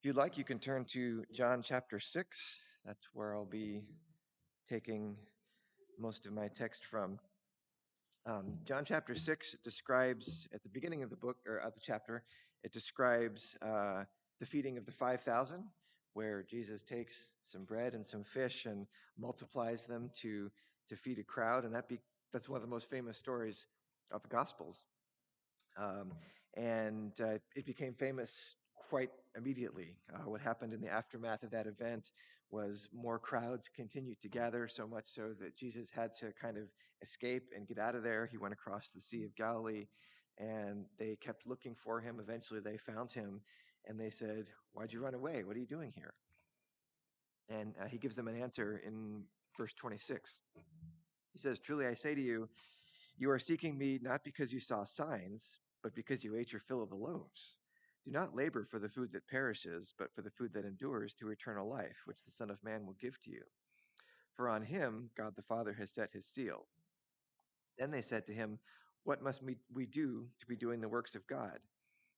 you'd like, you can turn to John chapter 6. That's where I'll be taking most of my text from. John chapter 6 describes, at the beginning of the book, or of the chapter, it describes the feeding of the 5,000, where Jesus takes some bread and some fish and multiplies them to feed a crowd. And that's one of the most famous stories of the Gospels. Um, and it became famous quite immediately. What happened in the aftermath of that event was more crowds continued to gather, so much so that Jesus had to kind of escape and get out of there. He went across the Sea of Galilee, and they kept looking for him. Eventually, they found him, and they said, "Why'd you run away? What are you doing here?" And he gives them an answer in verse 26. He says, "Truly I say to you, you are seeking me not because you saw signs, but because you ate your fill of the loaves. Do not labor for the food that perishes, but for the food that endures to eternal life, which the Son of Man will give to you. For on him God the Father has set his seal." Then they said to him, "What must we do to be doing the works of God?"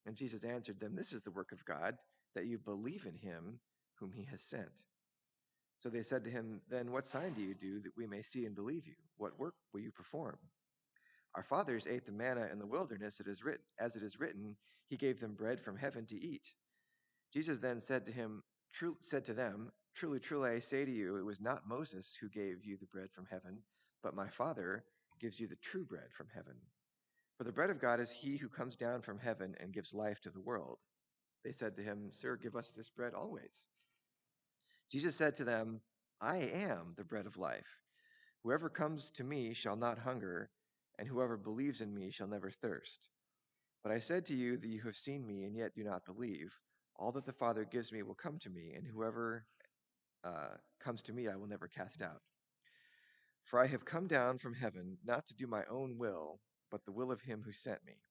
And Jesus answered them, "This is the work of God, that you believe in him whom he has sent." So they said to him, "Then what sign do you do that we may see and believe you? What work will you perform? Our fathers ate the manna in the wilderness, as it is written, he gave them bread from heaven to eat." Jesus then said to them, "Truly, truly, I say to you, it was not Moses who gave you the bread from heaven, but my Father gives you the true bread from heaven. For the bread of God is he who comes down from heaven and gives life to the world." They said to him, "Sir, give us this bread always." Jesus said to them, "I am the bread of life. Whoever comes to me shall not hunger, and whoever believes in me shall never thirst. But I said to you that you have seen me and yet do not believe. All that the Father gives me will come to me, and whoever comes to me I will never cast out. For I have come down from heaven not to do my own will, but the will of him who sent me.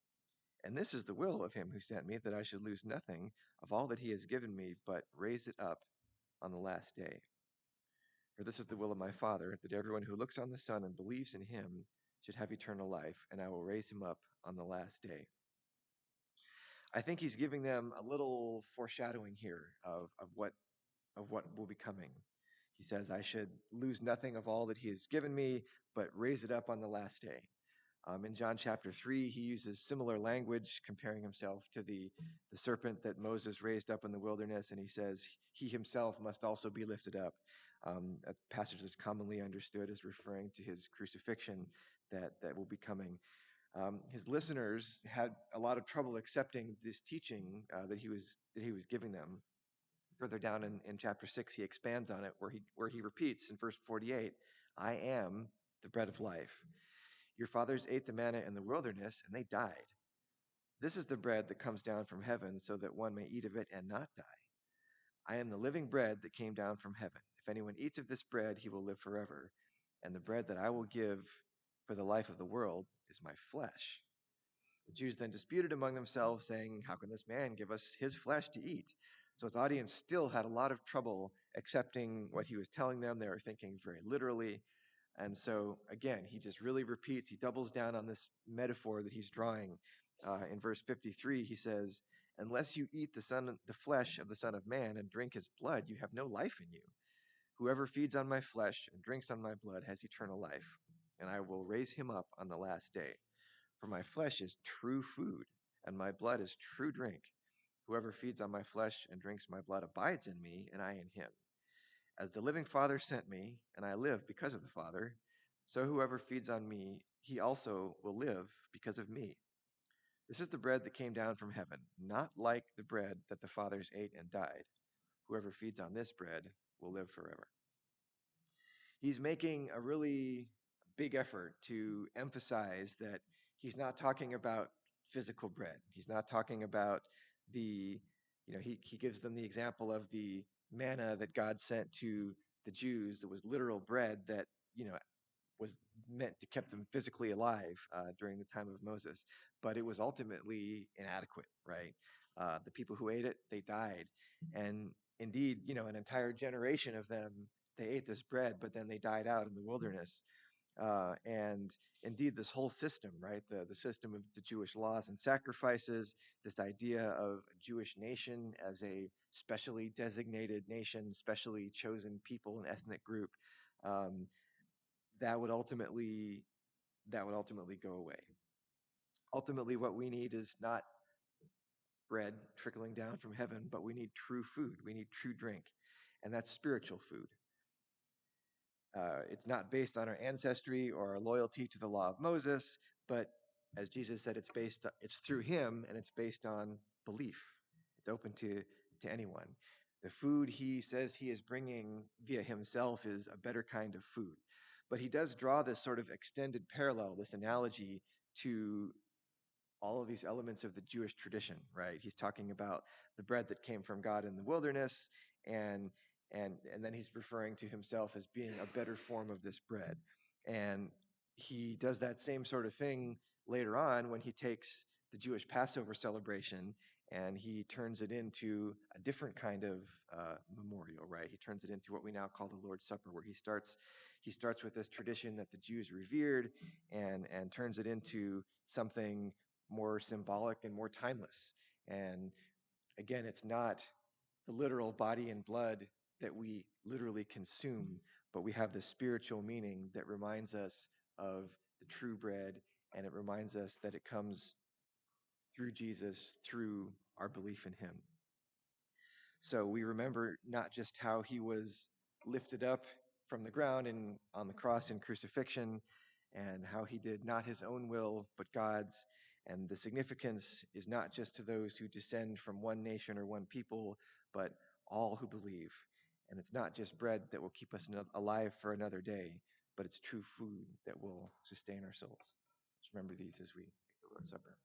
And this is the will of him who sent me, that I should lose nothing of all that he has given me, but raise it up on the last day. For this is the will of my Father, that everyone who looks on the Son and believes in him should have eternal life, and I will raise him up on the last day. I think he's giving them a little foreshadowing here of what will be coming. He says, "I should lose nothing of all that he has given me, but raise it up on the last day." In John chapter 3, he uses similar language, comparing himself to the serpent that Moses raised up in the wilderness, and he says, he himself must also be lifted up. A passage that's commonly understood as referring to his crucifixion that will be coming. His listeners had a lot of trouble accepting this teaching that he was giving them. Further down in chapter 6, he expands on it, where he repeats in verse 48, "I am the bread of life. Your fathers ate the manna in the wilderness, and they died. This is the bread that comes down from heaven, so that one may eat of it and not die. I am the living bread that came down from heaven. If anyone eats of this bread, he will live forever. And the bread that I will give for the life of the world is my flesh." The Jews then disputed among themselves, saying, "How can this man give us his flesh to eat?" So his audience still had a lot of trouble accepting what he was telling them. They were thinking very literally. And so, again, he just really repeats, he doubles down on this metaphor that he's drawing. In verse 53, he says, "Unless you eat the flesh of the Son of Man and drink his blood, you have no life in you. Whoever feeds on my flesh and drinks on my blood has eternal life, and I will raise him up on the last day. For my flesh is true food, and my blood is true drink. Whoever feeds on my flesh and drinks my blood abides in me, and I in him. As the living Father sent me, and I live because of the Father, so whoever feeds on me, he also will live because of me. This is the bread that came down from heaven, not like the bread that the fathers ate and died. Whoever feeds on this bread will live forever." He's making a really big effort to emphasize that he's not talking about physical bread. He's not talking about he gives them the example of the manna that God sent to the Jews that was literal bread that, was meant to keep them physically alive during the time of Moses, but it was ultimately inadequate, right? The people who ate it, they died. And indeed, an entire generation of them, they ate this bread, but then they died out in the wilderness. And indeed, this whole system, right, the system of the Jewish laws and sacrifices, this idea of a Jewish nation as a specially designated nation, specially chosen people and ethnic group, um, that would ultimately go away. Ultimately, what we need is not bread trickling down from heaven, but we need true food. We need true drink, and that's spiritual food. It's not based on our ancestry or our loyalty to the law of Moses, but as Jesus said, it's through him, and it's based on belief. It's open to anyone. The food he says he is bringing via himself is a better kind of food. But he does draw this sort of extended parallel, this analogy to all of these elements of the Jewish tradition, right? He's talking about the bread that came from God in the wilderness, and and then he's referring to himself as being a better form of this bread. And he does that same sort of thing later on when he takes the Jewish Passover celebration and he turns it into a different kind of memorial, right? He turns it into what we now call the Lord's Supper, where he starts with this tradition that the Jews revered and turns it into something more symbolic and more timeless. And again, it's not the literal body and blood that we literally consume, but we have the spiritual meaning that reminds us of the true bread, and it reminds us that it comes through Jesus, through our belief in him. So we remember not just how he was lifted up from the ground and on the cross in crucifixion, and how he did not his own will, but God's. And the significance is not just to those who descend from one nation or one people, but all who believe. And it's not just bread that will keep us alive for another day, but it's true food that will sustain our souls. Let's remember these as we take the Lord's Supper.